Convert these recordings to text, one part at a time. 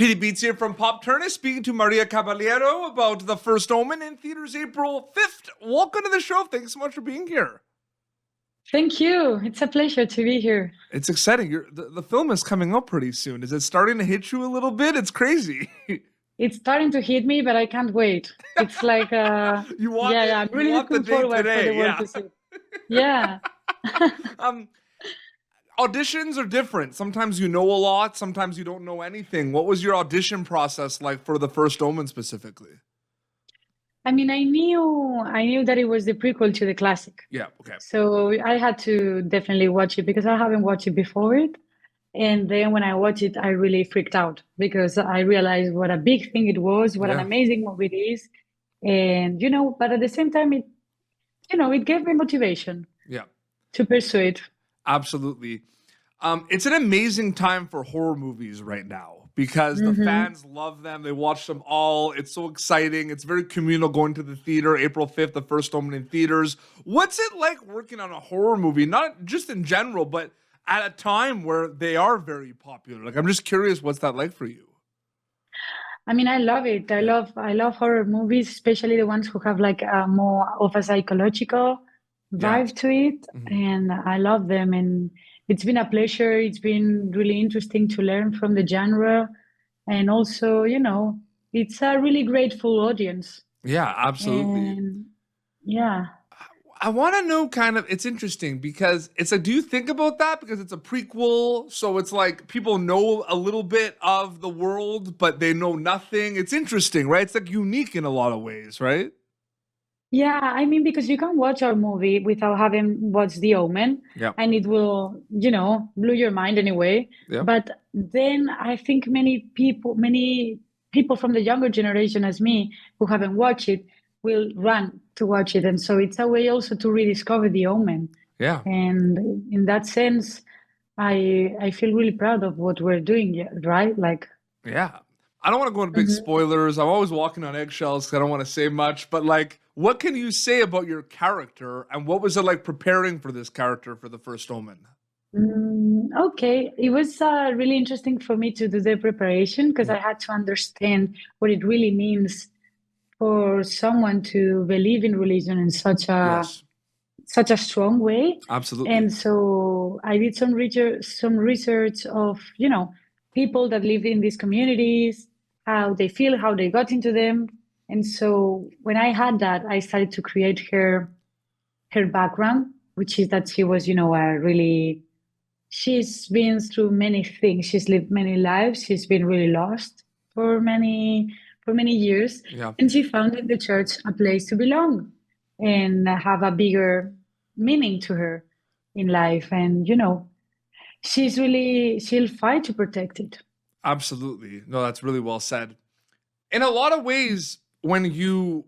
Petey Beats here from Pop Turnus, speaking to Maria Caballero about The First Omen in theaters April 5th. Welcome to the show. Thanks so much for being here. Thank you. It's a pleasure to be here. It's exciting. The film is coming up pretty soon. Is it starting to hit you a little bit? It's crazy. It's starting to hit me, but I can't wait. It's like, You want I'm really looking forward today, for the world to see. Yeah. Auditions are different. Sometimes you know a lot, sometimes you don't know anything. What was your audition process like for The First Omen specifically? I mean, I knew that it was the prequel to the classic. Yeah, okay. So I had to definitely watch it because I haven't watched it before it. And then when I watched it, I really freaked out because I realized what a big thing it was, what an amazing movie it is. And, but at the same time, it gave me motivation to pursue it. Absolutely. It's an amazing time for horror movies right now because the fans love them. They watch them all. It's so exciting. It's very communal going to the theater. April 5th, The First Omen in theaters. What's it like working on a horror movie? Not just in general, but at a time where they are very popular. Like, I'm just curious, what's that like for you? I mean, I love it. I love horror movies, especially the ones who have like a more of a psychological vibe to it. And I love them. And it's been a pleasure. It's been really interesting to learn from the genre. And also, it's a really grateful audience. Yeah, absolutely. And I want to know it's interesting because it's like, do you think about that? Because it's a prequel. So it's like people know a little bit of the world, but they know nothing. It's interesting, right? It's like unique in a lot of ways, right? Yeah, I mean, because you can watch our movie without having watched The Omen, and it will, blow your mind anyway. Yeah. But then I think many people from the younger generation as me who haven't watched it will run to watch it. And so it's a way also to rediscover The Omen. Yeah. And in that sense, I feel really proud of what we're doing, right? Like, yeah. I don't want to go into big spoilers. I'm always walking on eggshells because I don't want to say much. But like, what can you say about your character, and what was it like preparing for this character for The First Omen? Okay, it was really interesting for me to do the preparation because I had to understand what it really means for someone to believe in religion in such a strong way. Absolutely. And so I did some research of people that live in these communities, how they feel, how they got into them. And so when I had that, I started to create her background, which is that she was, she's been through many things. She's lived many lives. She's been really lost for many years. Yeah. And she found in the church a place to belong and have a bigger meaning to her in life. And, she'll fight to protect it. Absolutely. No, that's really well said. In a lot of ways, when you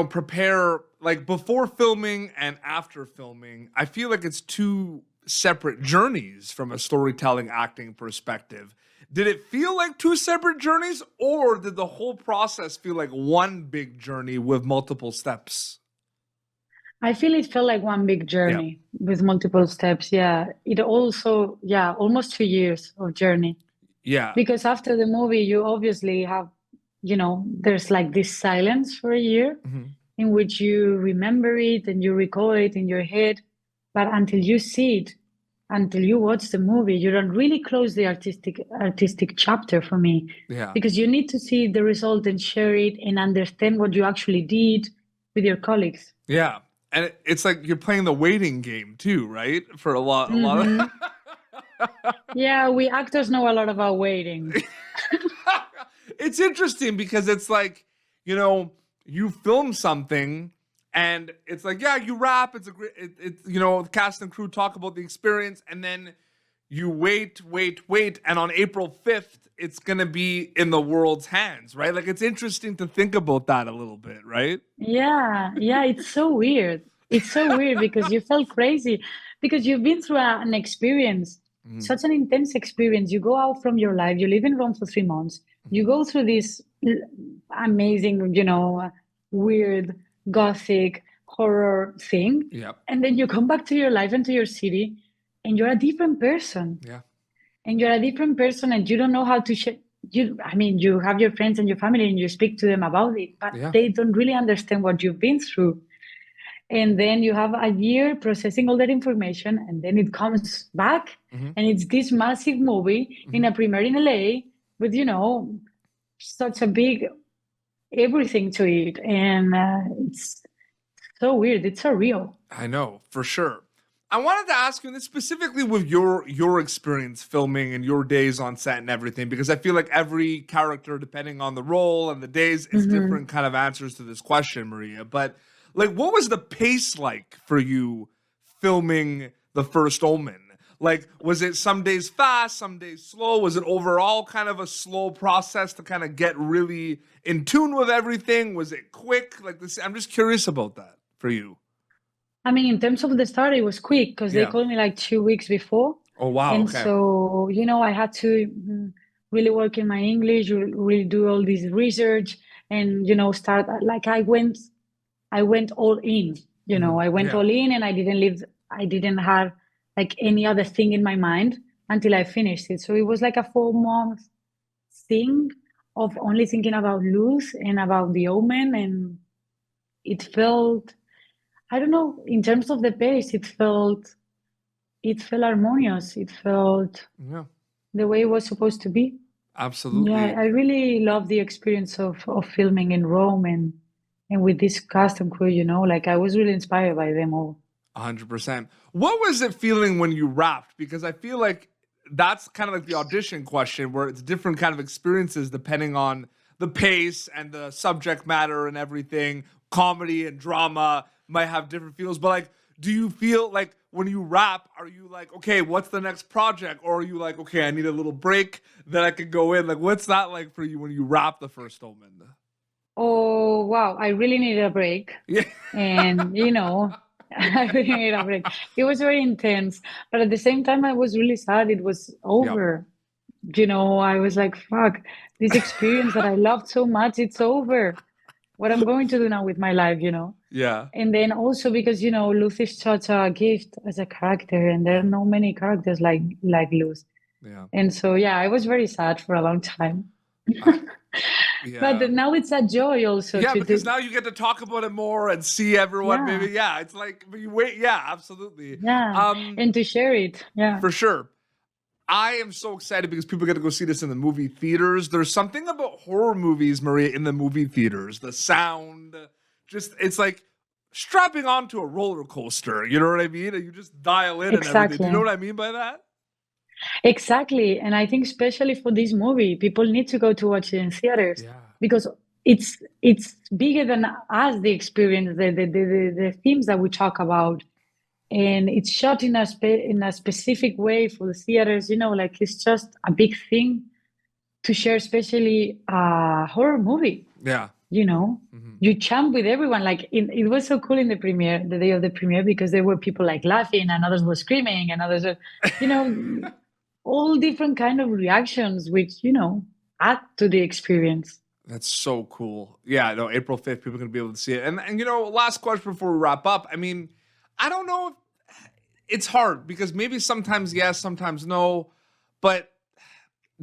prepare, like before filming and after filming, I feel like it's two separate journeys from a storytelling acting perspective. Did it feel like two separate journeys, or did the whole process feel like one big journey with multiple steps? I feel it felt like one big journey with multiple steps. Yeah. It also, almost 2 years of journey. Yeah. Because after the movie, you obviously have, there's like this silence for a year in which you remember it and you recall it in your head. But until you see it, until you watch the movie, you don't really close the artistic chapter for me. Yeah. Because you need to see the result and share it and understand what you actually did with your colleagues. Yeah. And it's like you're playing the waiting game too, right? For a lot of Yeah, we actors know a lot about waiting. It's interesting because it's like, you film something and it's like, you wrap, it's a great, the cast and crew talk about the experience, and then you wait, and on April 5th, it's going to be in the world's hands, right? Like, it's interesting to think about that a little bit, right? Yeah, it's so weird. It's so weird because you felt crazy because you've been through an experience, such an intense experience. You go out from your life, you live in Rome for 3 months, you go through this amazing, weird, gothic horror thing. Yep. And then you come back to your life and to your city and you're a different person. Yeah. And you're a different person and you don't know how to I mean, you have your friends and your family and you speak to them about it, but Yeah. they don't really understand what you've been through. And then you have a year processing all that information, and then it comes back, Mm-hmm. and it's this massive movie in a premiere in LA with, such a big everything to it. And it's so weird. It's so real. I know, for sure. I wanted to ask you, and this specifically with your experience filming and your days on set and everything, because I feel like every character, depending on the role and the days, it's different kind of answers to this question, Maria. But like, what was the pace like for you filming The First Omen? Like, was it some days fast, some days slow? Was it overall kind of a slow process to kind of get really in tune with everything? Was it quick? Like this, I'm just curious about that for you. I mean, in terms of the start, it was quick because they Yeah. called me like 2 weeks before. Oh, wow. And Okay. so, I had to really work in my English, really do all this research and, start like I went all in, I went Yeah. all in and I didn't have like any other thing in my mind until I finished it. So it was like a 4 month thing of only thinking about Luz and about the Omen. And it felt, I don't know, in terms of the pace, it felt harmonious. It felt Yeah. the way it was supposed to be. Absolutely. Yeah, I really love the experience of filming in Rome and with this cast and crew, like I was really inspired by them all. 100%. What was it feeling when you rapped? Because I feel like that's kind of like the audition question where it's different kind of experiences depending on the pace and the subject matter and everything. Comedy and drama might have different feels, but like, do you feel like when you rap, are you like, okay, what's the next project? Or are you like, okay, I need a little break that I could go in? Like, what's that like for you when you rap The First Omen? Oh, wow. I really needed a break. Yeah. And, I really needed a break. It was very intense. But at the same time, I was really sad it was over. I was like, fuck, this experience that I loved so much, it's over. What I'm going to do now with my life, Yeah. And then also because, Luz is such a gift as a character, and there are no many characters like Luz. Yeah. And so, yeah, I was very sad for a long time. Yeah. But now it's a joy also Yeah, to because do. now you get to talk about it more and see everyone. Yeah, Maybe, yeah, it's like but you wait. Yeah, absolutely. yeah, and to share it. Yeah. For sure. I am so excited because people get to go see this in the movie theaters. There's something about horror movies, Maria, in the movie theaters. The sound, just it's like strapping onto a roller coaster. You know what I mean? And you just dial in and everything. Do you know Exactly. what I mean by that? Exactly. And I think especially for this movie, people need to go to watch it in theaters Yeah. because it's bigger than us, the experience, the themes that we talk about. And it's shot in a specific way for the theaters, like it's just a big thing to share, especially a horror movie. Yeah. You chant with everyone. Like it was so cool in the premiere, the day of the premiere, because there were people like laughing and others were screaming and others were, all different kind of reactions, which, add to the experience. That's so cool. Yeah, no, April 5th, people are going to be able to see it. And last question before we wrap up. I mean, I don't know if it's hard because maybe sometimes yes, sometimes no. But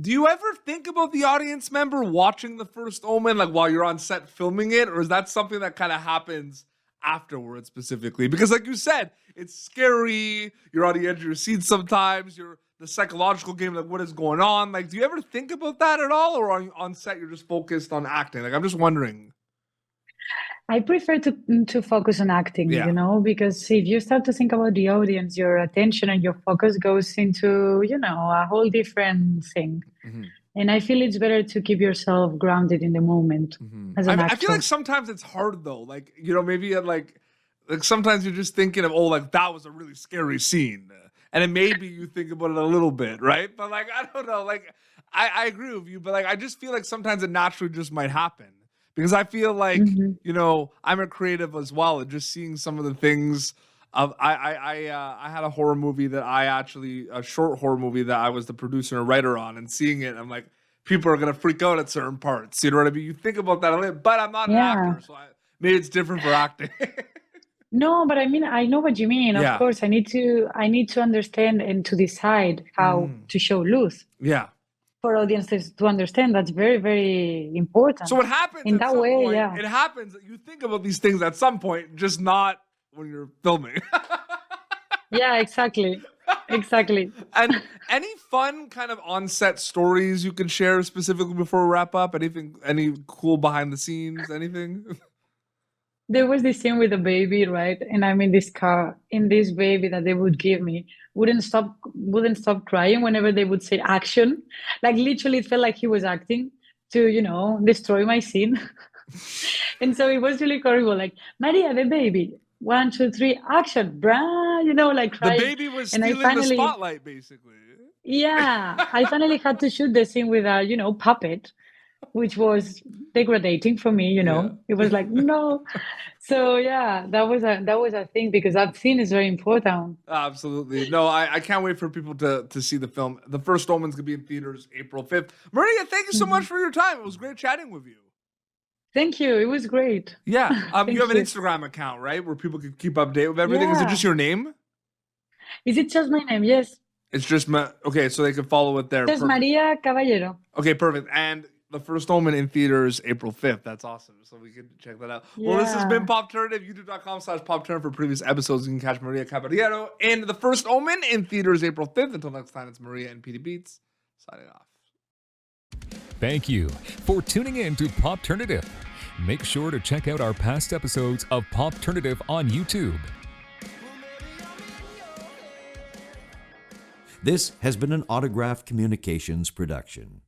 do you ever think about the audience member watching The First Omen, like while you're on set filming it? Or is that something that kind of happens afterwards specifically? Because like you said, it's scary. You're on the edge of your seat sometimes. You're the psychological game, like what is going on? Like, do you ever think about that at all? Or on set, you're just focused on acting? Like, I'm just wondering. I prefer to focus on acting, Yeah. Because if you start to think about the audience, your attention and your focus goes into, a whole different thing. Mm-hmm. And I feel it's better to keep yourself grounded in the moment as an actor. I feel like sometimes it's hard though. Like, maybe like sometimes you're just thinking of, oh, like that was a really scary scene. And then maybe you think about it a little bit, right? But like, I don't know, like I agree with you, but like I just feel like sometimes it naturally just might happen. Because I feel like, I'm a creative as well, and just seeing some of the things I had a horror movie that a short horror movie that I was the producer and writer on, and seeing it, I'm like, people are gonna freak out at certain parts. You know what I mean? You think about that a little, but I'm not an actor, so maybe it's different for acting. No, but I mean, I know what you mean. Yeah. Of course, I need to understand and to decide how to show Luz. Yeah. for audiences to understand. That's very, very important. So it happens in at that some way, point. yeah. It happens that you think about these things at some point, just not when you're filming. Yeah, exactly. Exactly. And any fun kind of on-set stories you can share specifically before we wrap up? Any cool behind the scenes, anything? There was this scene with a baby, right? And I'm in this car, and this baby that they would give me wouldn't stop crying whenever they would say action. Like literally, it felt like he was acting to, destroy my scene. And so it was really horrible. Like, Maria, the baby, 1, 2, 3, action, brah, like The crying. baby was And I stealing the finally, spotlight, basically. yeah, I finally had to shoot the scene with a, puppet, which was degrading for me, Yeah. It was like, no. So yeah, that was a thing because that scene is very important. Absolutely. No, I can't wait for people to see the film. The First Omen's going to be in theaters April 5th. Maria, thank you so much for your time. It was great chatting with you. Thank you. It was great. Yeah. Thank You have an you. Instagram account, right? Where people can keep update with everything. Is it Yeah. just your name? Is it just my name? Yes. It's just okay, so they can follow it there. Just Perfect. Maria Caballero. Okay, perfect. And the First Omen in theaters April 5th. That's awesome. So we can check that out. Well, this has been Popturnative. YouTube.com/Popturn for previous episodes. You can catch Maria Caballero in The First Omen in theaters April 5th. Until next time, it's Maria and PD Beats signing off. Thank you for tuning in to Popturnative. Make sure to check out our past episodes of Popturnative on YouTube. This has been an Autograph Communications production.